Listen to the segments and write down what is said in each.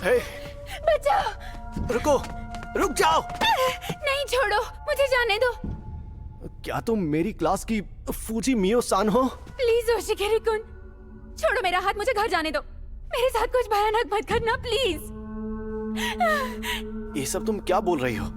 हे, बचाओ। रुको, रुक जाओ। नहीं, छोड़ो, मुझे जाने दो। क्या तुम मेरी क्लास की फूजी मियो सान हो? प्लीज ओशिकेरी-कुन, छोड़ो मेरा हाथ, मुझे घर जाने दो। मेरे साथ कुछ भयानक मत करना प्लीज। ये सब तुम क्या बोल रही हो?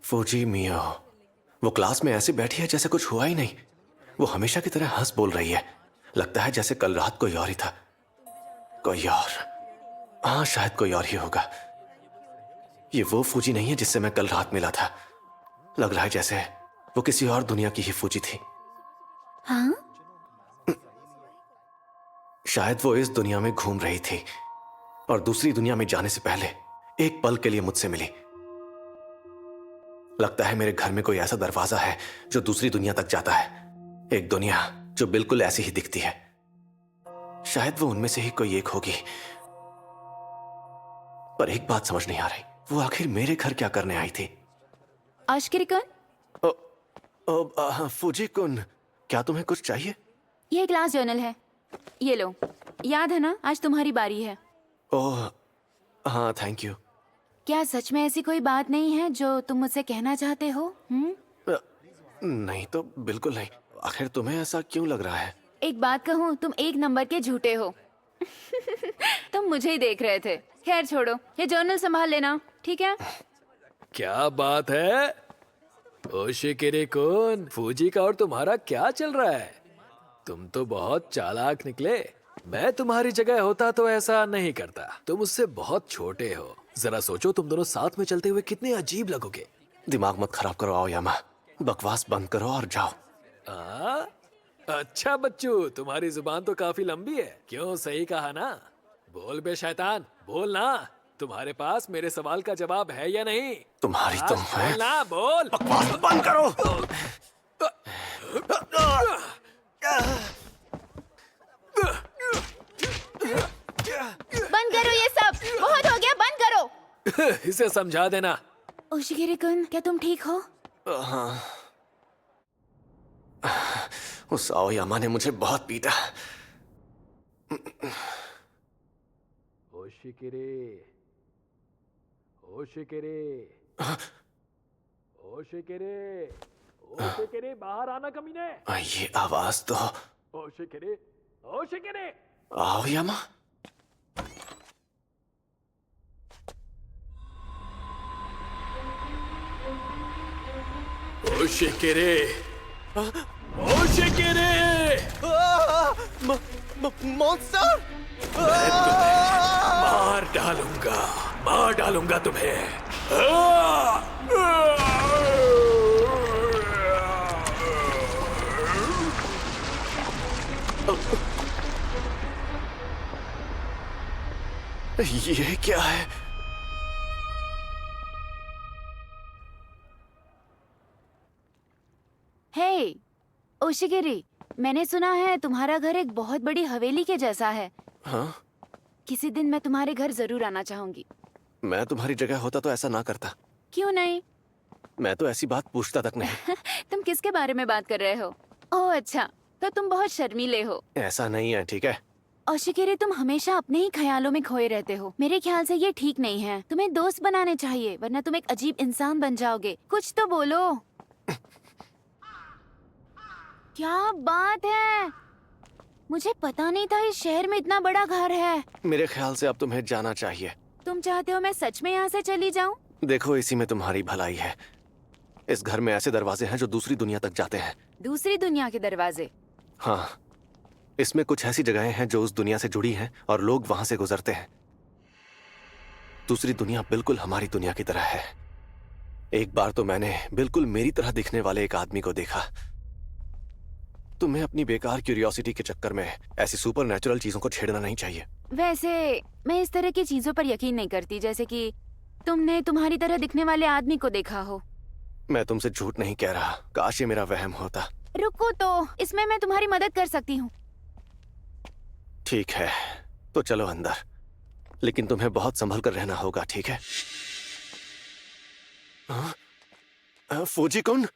फूजी मियो, वो क्लास में ऐसे बैठी है जैसे कुछ हुआ ही नहीं। वो हमेशा की तरह हंस बोल रही है। लगता है जैसे कल रात कोई और ही था। कोई और, हाँ शायद कोई और ही होगा। ये वो फूजी नहीं है जिससे मैं कल रात मिला था। लग रहा है जैसे वो किसी और दुनिया की ही फूजी थी। हाँ? शायद वो इस दुनिया में घूम रही थी और दूसरी दुनिया में जाने से पहले एक पल के लिए मुझसे मिली। लगता है मेरे घर में कोई ऐसा दरवाजा है जो दूसरी दुनिया तक जाता है। एक दुनिया जो बिल्कुल ऐसी ही दिखती है। शायद वो उनमें से ही कोई एक होगी। पर एक बात समझ नहीं आ रही, वो आखिर मेरे घर क्या करने आई थी? ओशिकेरी-कुन, फूजी कुन, क्या तुम्हें कुछ चाहिए? ये क्लास जर्नल है, ये लो। याद है ना, आज तुम्हारी बारी है। ओह हाँ, थैंक यू। क्या सच में ऐसी कोई बात नहीं है जो तुम मुझसे कहना चाहते हो? नहीं तो बिल्कुल नहीं। आखिर तुम्हें ऐसा क्यों लग रहा है? एक बात कहूँ, तुम एक नंबर के झूठे हो। तुम मुझे ही देख रहे थे। खैर छोड़ो, ये जर्नल संभाल लेना, ठीक है? क्या बात है ओशिकेरी-कुन, फूजी का और तुम्हारा क्या चल रहा है? तुम तो बहुत चालाक निकले। मैं तुम्हारी जगह होता तो ऐसा नहीं करता। तुम उससे बहुत छोटे हो। जरा सोचो, तुम दोनों साथ में चलते हुए कितने अजीब लगोगे। दिमाग मत खराब करो आओयामा। बकवास बंद करो और जाओ। अच्छा बच्चू, तुम्हारी जुबान तो काफी लंबी है। क्यों, सही कहा ना? बोल बे शैतान, बोल ना। तुम्हारे पास मेरे सवाल का जवाब है या नहीं? तुम्हारी तुम है। बोल ना, बोल। बकवास बंद करो। बंद करो ये सब, बहुत हो गया, बंद करो। इसे समझा देना। ओशिकेरी-कुन, क्या तुम ठीक हो? हाँ, उस आओयामा ने मुझे बहुत पीटा। ओशिकेरी, ओशिकेरी, ओशिकेरी, ओशिकेरी, बाहर आना कमीने। ये आवाज तो ओशिकेरी, ओशिकेरी। आओयामा। ओशिकेरी, ओशिकेरी। मॉन्स्टर! मार डालूंगा तुम्हें। ये क्या है? हे ओशिगिरी, मैंने सुना है तुम्हारा घर एक बहुत बड़ी हवेली के जैसा है। हाँ, किसी दिन मैं तुम्हारे घर जरूर आना चाहूंगी। मैं तुम्हारी जगह होता तो ऐसा ना करता। क्यों नहीं? मैं तो ऐसी बात पूछता तक नहीं। तुम किसके बारे में बात कर रहे हो? ओह अच्छा, तो तुम बहुत शर्मीले हो। ऐसा नहीं है, ठीक है? ओशिगिरी, तुम हमेशा अपने ही ख्यालों में खोए रहते हो। मेरे ख्याल से ये ठीक नहीं है। तुम्हें दोस्त बनाने चाहिए, वरना तुम एक अजीब इंसान बन जाओगे। कुछ तो बोलो। क्या बात है? मुझे पता नहीं था इस शहर में इतना बड़ा घर है। मेरे ख्याल से अब तुम्हें जाना चाहिए। तुम चाहते हो मैं सच में यहाँ से चली जाऊँ? देखो, इसी में तुम्हारी भलाई है। इस घर में ऐसे दरवाजे हैं जो दूसरी दुनिया तक जाते हैं। दूसरी दुनिया के दरवाजे? हाँ, इसमें कुछ ऐसी जगहें हैं जो उस दुनिया से जुड़ी हैं और लोग वहां से गुजरते हैं। दूसरी दुनिया बिल्कुल हमारी दुनिया की तरह है। एक बार तो मैंने बिल्कुल मेरी तरह दिखने वाले एक आदमी को देखा। तुम्हें अपनी बेकार क्यूरियोसिटी के चक्कर में ऐसी सुपरनैचुरल चीजों को छेड़ना नहीं चाहिए। वैसे मैं इस तरह की चीजों पर यकीन नहीं करती, जैसे कि तुमने तुम्हारी तरह दिखने वाले आदमी को देखा हो। मैं तुमसे झूठ नहीं कह रहा, काश ये मेरा वहम होता। रुको तो, इसमें मैं तुम्हारी मदद कर सकती हूँ। ठीक है, तो चलो अंदर, लेकिन तुम्हें बहुत संभल कर रहना होगा, ठीक है? फूजी-कुन?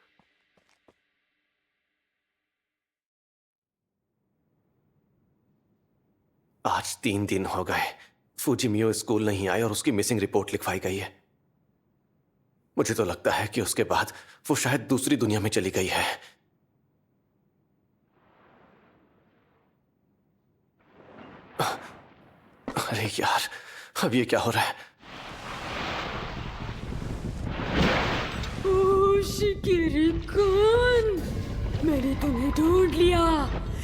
आज 3 दिन हो गए फूजीमियो स्कूल नहीं आए और उसकी मिसिंग रिपोर्ट लिखवाई गई है। मुझे तो लगता है कि उसके बाद वो शायद दूसरी दुनिया में चली गई है। अरे यार, अब ये क्या हो रहा है? शिकिरी-कुन, मैंने तुम्हें ढूंढ लिया।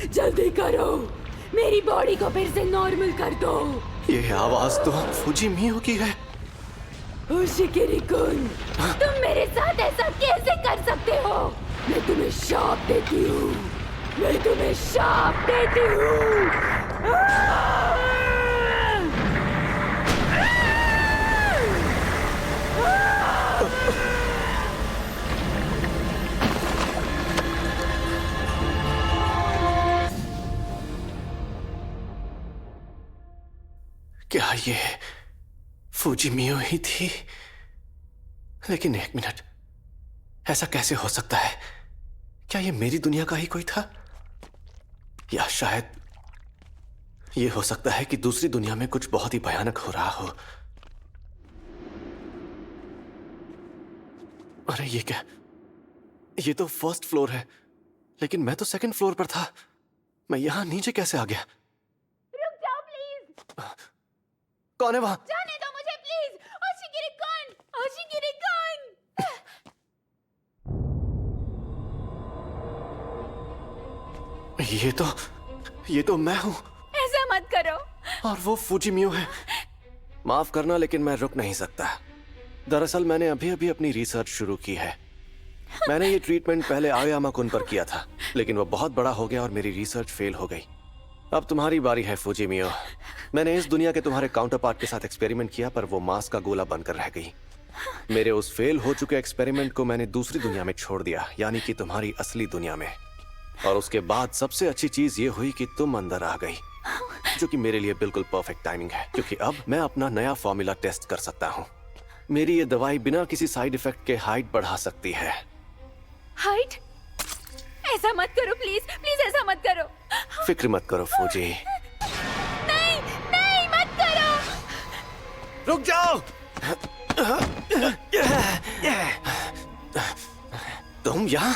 जल्दी करो, मेरी बॉडी को फिर से नॉर्मल कर दो। ये आवाज तो फूजीमियो की है। शिकिरी-कुन, तुम मेरे साथ ऐसा कैसे कर सकते हो? मैं तुम्हें श्राप देती हूँ। मैं तुम्हें श्राप देती हूँ। क्या ये फूजीमियो ही थी? लेकिन एक मिनट, ऐसा कैसे हो सकता है? क्या ये मेरी दुनिया का ही कोई था? या शायद ये हो सकता है कि दूसरी दुनिया में कुछ बहुत ही भयानक हो रहा हो। अरे ये क्या? ये तो फर्स्ट फ्लोर है, लेकिन मैं तो सेकंड फ्लोर पर था। मैं यहां नीचे कैसे आ गया? रुक जाओ प्लीज। कौन है वहां? जाने दो मुझे प्लीज। ओशिगिरी-कुन, ओशिगिरी-कुन। ये तो मैं हूं। ऐसा मत करो। और वो फूजीमियो है। माफ करना, लेकिन मैं रुक नहीं सकता। दरअसल मैंने अभी अभी अपनी रिसर्च शुरू की है। मैंने ये ट्रीटमेंट पहले आयामा-कुन पर किया था, लेकिन वो बहुत बड़ा हो गया और मेरी रिसर्च फेल हो गई। अब तुम्हारी बारी है फूजीमियो। मैंने इस दुनिया के तुम्हारे काउंटर पार्ट के साथ एक्सपेरिमेंट किया, पर वो मांस का गोला बनकर रह गई। मेरे उस फेल हो चुके एक्सपेरिमेंट को मैंने दूसरी दुनिया में छोड़ दिया, यानी कि तुम्हारी असली दुनिया में। और उसके बाद सबसे अच्छी चीज ये हुई कि तुम अंदर आ गई, जो कि मेरे लिए बिल्कुल परफेक्ट टाइमिंग है, क्योंकि अब मैं अपना नया फॉर्मूला टेस्ट कर सकता हूँ। मेरी ये दवाई बिना किसी साइड इफेक्ट के हाइट बढ़ा सकती है। हाइट? ऐसा मत करो प्लीज, प्लीज ऐसा मत करो। फिक्र मत करो फूजी। नहीं नहीं, मत करो। रुक जाओ। तुम यहाँ?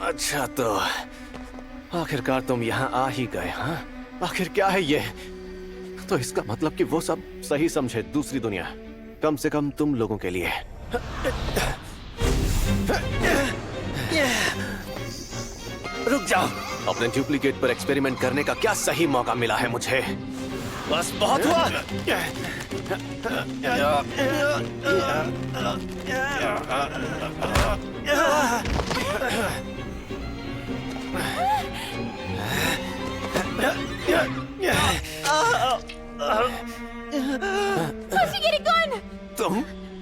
अच्छा, तो आखिरकार तुम यहाँ आ ही गए, हाँ? आखिर क्या है ये? तो इसका मतलब कि वो सब सही समझे, दूसरी दुनिया, कम से कम तुम लोगों के लिए। रुक जाओ। अपने डुप्लीकेट पर एक्सपेरिमेंट करने का क्या सही मौका मिला है मुझे। बस बहुत हुआ।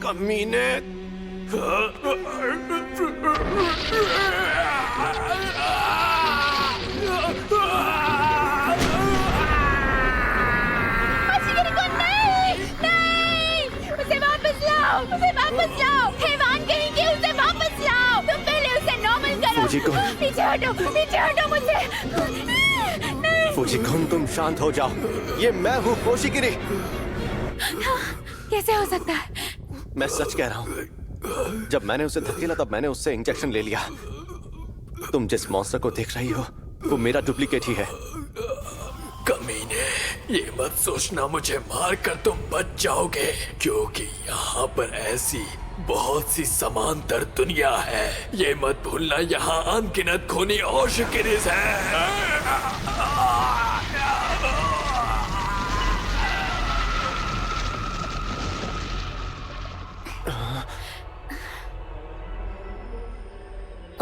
कमीने। उसे वापस लाओ, उसे वापस लाओ। हैवान कहेंगे, उसे वापस लाओ। तुम पहले उसे नॉर्मल करो। फूजी-कुन। पीछे हटो मुझसे। नहीं। फूजी-कुन, तुम शांत हो जाओ। ये मैं हूँ होशिगिरी। कैसे हो सकता है? मैं सच कह रहा हूँ। जब मैंने उसे धकेला तब मैंने उससे इंजेक्शन ले लिया। तुम जिस मॉन्स्टर को देख रही हो वो मेरा डुप्लीकेट ही है। कमीने, ये मत सोचना मुझे मार कर तुम बच जाओगे, क्योंकि यहाँ पर ऐसी बहुत सी समांतर दुनिया है। ये मत भूलना, यहाँ अनगिनत खूनी और शिकिरीज हैं।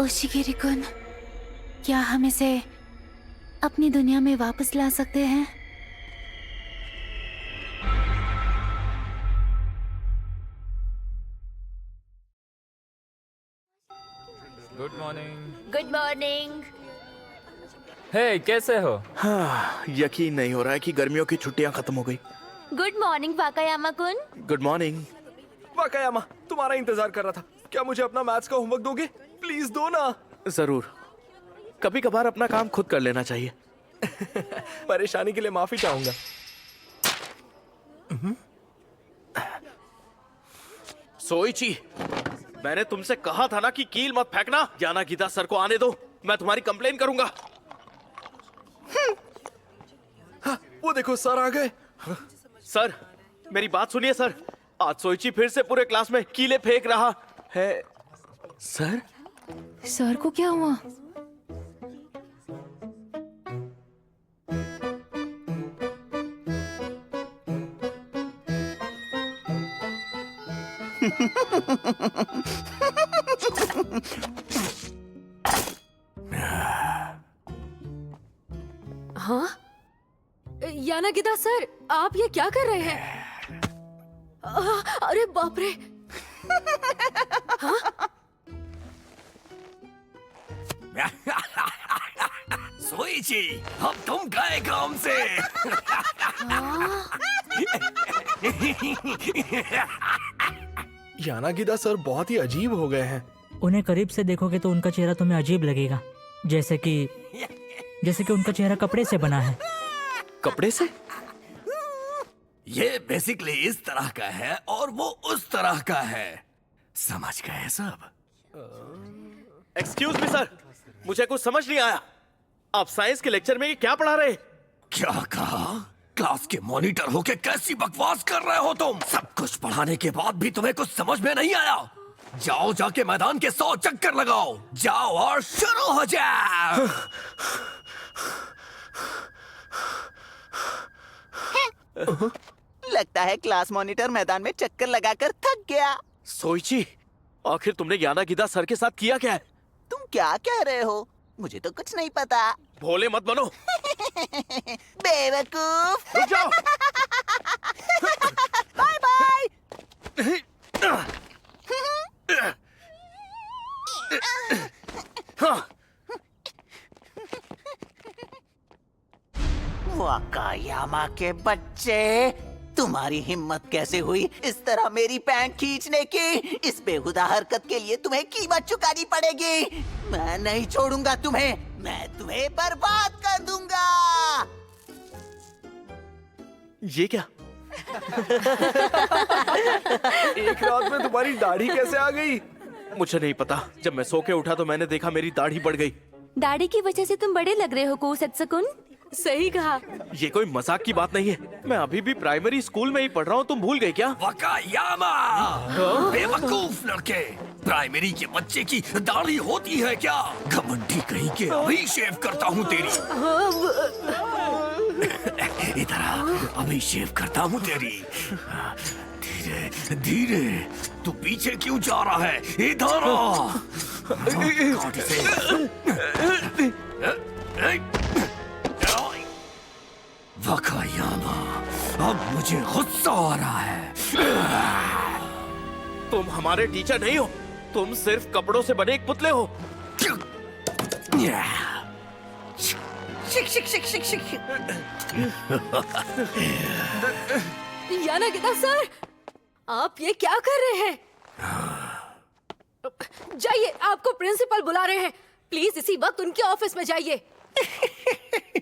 ओशिगिरी-कुन, क्या हम इसे अपनी दुनिया में वापस ला सकते हैं? Good morning. Good morning. Hey, कैसे हो? हाँ, यकीन नहीं हो रहा है कि गर्मियों की छुट्टियां खत्म हो गई। गुड मॉर्निंग वाकायामा-कुन। Good morning. वाकायामा, तुम्हारा इंतजार कर रहा था। क्या मुझे अपना मैथ्स का होमवर्क दोगे? प्लीज दो ना। जरूर, कभी कभार अपना काम खुद कर लेना चाहिए। परेशानी के लिए माफी चाहूंगा। सोइची, मैंने तुमसे कहा था ना कि कील मत फेंकना। यानागिता सर को आने दो, मैं तुम्हारी कंप्लेन करूंगा। हाँ, वो देखो सर आ गए। सर, मेरी बात सुनिए सर। आज सोइची फिर से पूरे क्लास में कीले फेंक रहा है। सर, सर को क्या हुआ? हाँ? यानागिता सर, आप ये क्या कर रहे हैं? अरे बाप रे। सोइची, अब तुम गए काम से। यानागिता सर बहुत ही अजीब हो गए हैं। उन्हें करीब से देखोगे तो उनका चेहरा तुम्हें अजीब लगेगा, जैसे कि उनका चेहरा कपड़े से बना है। कपड़े से? ये बेसिकली इस तरह का है और वो उस तरह का है। समझ गए सब? एक्सक्यूज मी सर, मुझे कुछ समझ नहीं आया। आप साइंस के लेक्चर में ये क्या पढ़ा रहे? क्या कहा? क्लास के मॉनिटर होके कैसी बकवास कर रहे हो तुम? सब कुछ पढ़ाने के बाद भी तुम्हें कुछ समझ में नहीं आया? जाओ, जाके मैदान के 100 चक्कर लगाओ। जाओ और शुरू हो जाओ। लगता है क्लास मॉनिटर मैदान में चक्कर लगाकर थक गया। सोइची, आखिर तुमने यानागिता सर के साथ किया क्या है? तुम क्या कह रहे हो? मुझे तो कुछ नहीं पता। भोले मत बनो। बेवकूफ। रुक जाओ। Bye bye. हाँ। वाकायामा के बच्चे, तुम्हारी हिम्मत कैसे हुई इस तरह मेरी पैंट खींचने की? इस बेहुदा हरकत के लिए तुम्हें कीमत चुकानी पड़ेगी। मैं नहीं छोड़ूंगा तुम्हें, मैं तुम्हें बर्बाद कर दूंगा। ये क्या? एक रात में तुम्हारी दाढ़ी कैसे आ गई? मुझे नहीं पता। जब मैं सो के उठा तो मैंने देखा मेरी दाढ़ी बढ़ गई। दाढ़ी की वजह से तुम बड़े लग रहे हो कोसत्सुकुन। सही कहा। ये कोई मजाक की बात नहीं है। मैं अभी भी प्राइमरी स्कूल में ही पढ़ रहा हूँ। तुम भूल गए क्या? वकायामा, बेवकूफ लड़के। प्राइमरी के बच्चे की दाढ़ी होती है क्या? घमंडी कहीं के, अभी शेव करता हूँ तेरी। इधर आ, अभी शेव करता हूँ तेरी। धीरे धीरे। तू पीछे क्यों जा रहा है? इधर आ। काट से। वकायामा, अब मुझे गुस्सा आ रहा है। तुम हमारे टीचर नहीं हो, तुम सिर्फ कपड़ों से बने एक पुतले हो। शिक शिक शिक शिक शिक। यानागिता सर, आप ये क्या कर रहे हैं? जाइए, आपको प्रिंसिपल बुला रहे हैं। प्लीज इसी वक्त उनके ऑफिस में जाइए।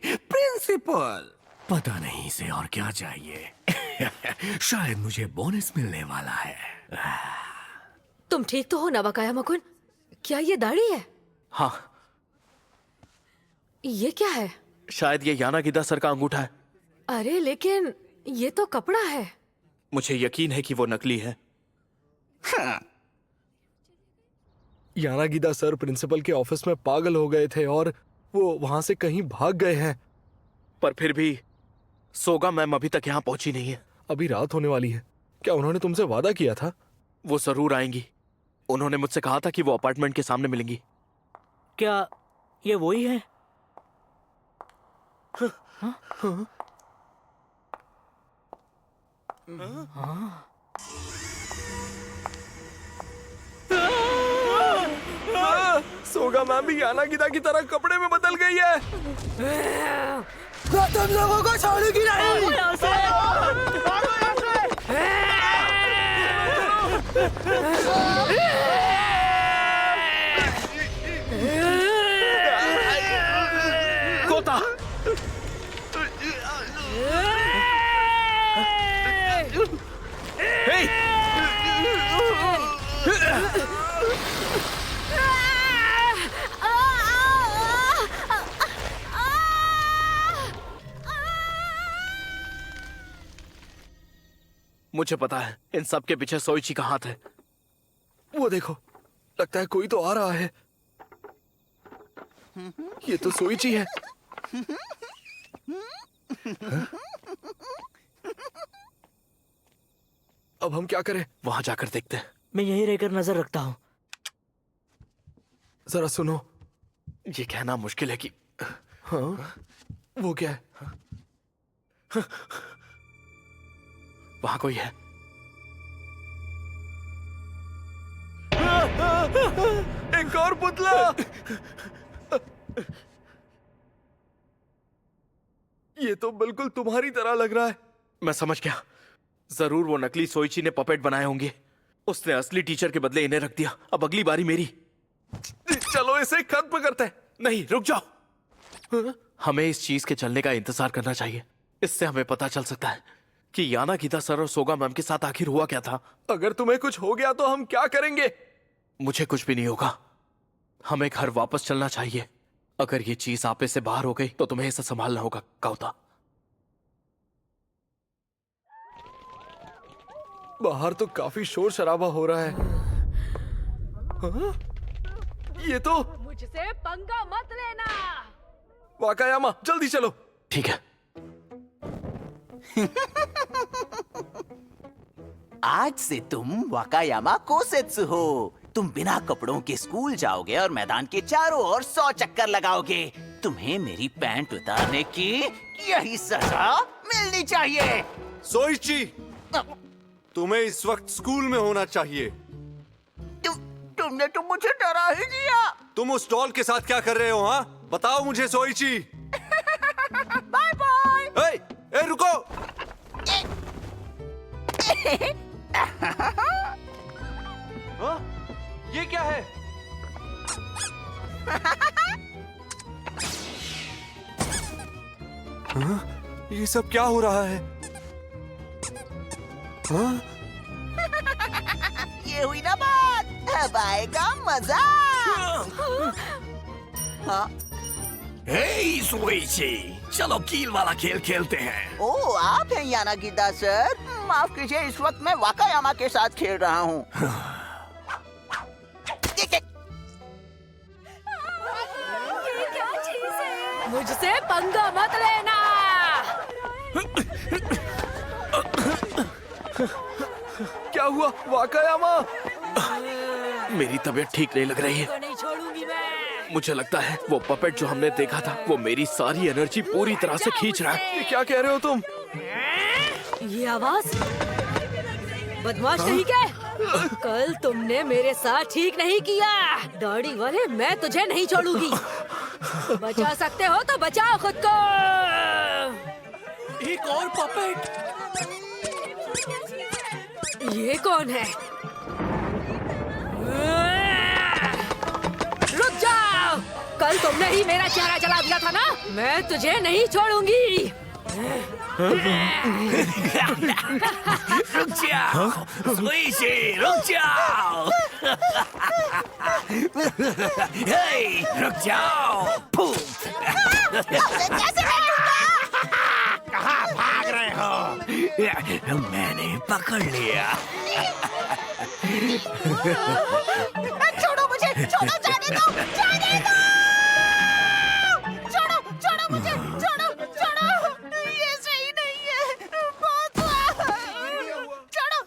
प्रिंसिपल, पता नहीं इसे और क्या चाहिए। शायद मुझे बोनस मिलने वाला है। तुम ठीक तो हो नवाकायामा-कुन? क्या ये दाढ़ी है? हाँ, ये क्या है? शायद ये यानागिदा सर का अंगूठा है। अरे लेकिन ये तो कपड़ा है। मुझे यकीन है कि वो नकली है। यानागिदा सर प्रिंसिपल के ऑफिस में पागल हो गए थे और वो वहां से कहीं भाग गए हैं। पर फिर भी सोगा मैम अभी तक यहाँ पहुंची नहीं है। अभी रात होने वाली है। क्या उन्होंने तुमसे वादा किया था? वो जरूर आएंगी। उन्होंने मुझसे कहा था कि वो अपार्टमेंट के सामने मिलेंगी। क्या ये वही है? सोगा मैम भी यानागिदा की तरह कपड़े में बदल गई है। तुम लोगों को छोड़ूंगी नहीं। कोता, मुझे पता है इन सब के पीछे सोइची का हाथ है। वो देखो, लगता है कोई तो आ रहा है। ये तो सोइची है। अब हम क्या करें? वहां जाकर देखते हैं। मैं यहीं रहकर नजर रखता हूँ। जरा सुनो। ये कहना मुश्किल है कि हाँ, वो क्या है? वहां कोई है। एक और पुतला। ये तो बिल्कुल तुम्हारी तरह लग रहा है। मैं समझ गया, जरूर वो नकली सोइची ने पपेट बनाए होंगे। उसने असली टीचर के बदले इन्हें रख दिया। अब अगली बारी मेरी। चलो इसे खत्म करते हैं। नहीं, रुक जाओ। हमें इस चीज के चलने का इंतजार करना चाहिए। इससे हमें पता चल सकता है कि यानागिदा सर और सोगा मैम के साथ आखिर हुआ क्या था। अगर तुम्हें कुछ हो गया तो हम क्या करेंगे? मुझे कुछ भी नहीं होगा। हमें घर वापस चलना चाहिए। अगर ये चीज आपे से बाहर हो गई तो तुम्हें इसे संभालना होगा, काउता। बाहर तो काफी शोर शराबा हो रहा है। हाँ? ये तो मुझसे पंगा मत लेना। वाकायामा, जल्दी चलो। ठीक है। आज से तुम वाकायामा कोसेत्सु हो। तुम बिना कपड़ों के स्कूल जाओगे और मैदान के चारों ओर 100 चक्कर लगाओगे। तुम्हें मेरी पैंट उतारने की यही सजा मिलनी चाहिए। सोइची, तुम्हें इस वक्त स्कूल में होना चाहिए। तुमने तो मुझे डरा ही दिया। तुम उस डॉल के साथ क्या कर रहे हो? हाँ, बताओ मुझे सोइची। Bye bye. ए, रुको। हाँ? ये क्या है? हाँ? ये सब क्या हो रहा है? हाँ? ये हुई ना बात। अब आएगा मजा। हाँ? सोइची, चलो कील वाला खेल खेलते हैं। ओ, आप हैं यानागिदा सर। माफ कीजिए, इस वक्त मैं वाकायामा के साथ खेल रहा हूँ। मुझसे पंगा मत लेना। क्या हुआ वाकायामा? मेरी तबीयत ठीक नहीं लग रही है। नहीं छोड़ूंगी मैं। मुझे लगता है वो पपेट जो हमने देखा था वो मेरी सारी एनर्जी पूरी तरह से खींच रहा है। ये क्या कह रहे हो तुम? ये आवाज बदमाश नहीं क्या? कल तुमने मेरे साथ ठीक नहीं किया। दाढ़ी वाले, मैं तुझे नहीं छोड़ूंगी। बचा सकते हो तो बचाओ खुद को। एक और पपेट। ये कौन है? रुक जाओ। कल तुमने ही मेरा चेहरा जला दिया था ना, मैं तुझे नहीं छोड़ूंगी। रुक जाओ, सुइशी, रुक जाओ। हे, रुक जाओ। कहाँ भाग रहे हो? मैंने पकड़ लिया। छोड़ो मुझे, छोड़ो, जाने दो, जाने दो। छोड़ो, छोड़ो मुझे, छोड़ो, छोड़ो। ये सही नहीं है। बहुत छोड़ो।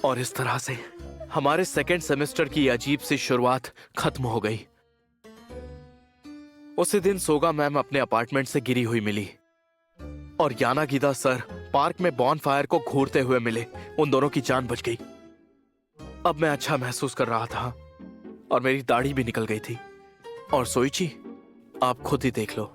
और इस तरह से हमारे सेकेंड सेमेस्टर की अजीब सी शुरुआत खत्म हो गई। उसी दिन सोगा मैम अपने अपार्टमेंट से गिरी हुई मिली और यानागीदा सर पार्क में बॉनफायर को घूरते हुए मिले। उन दोनों की जान बच गई। अब मैं अच्छा महसूस कर रहा था और मेरी दाढ़ी भी निकल गई थी। और सोइची, आप खुद ही देख लो।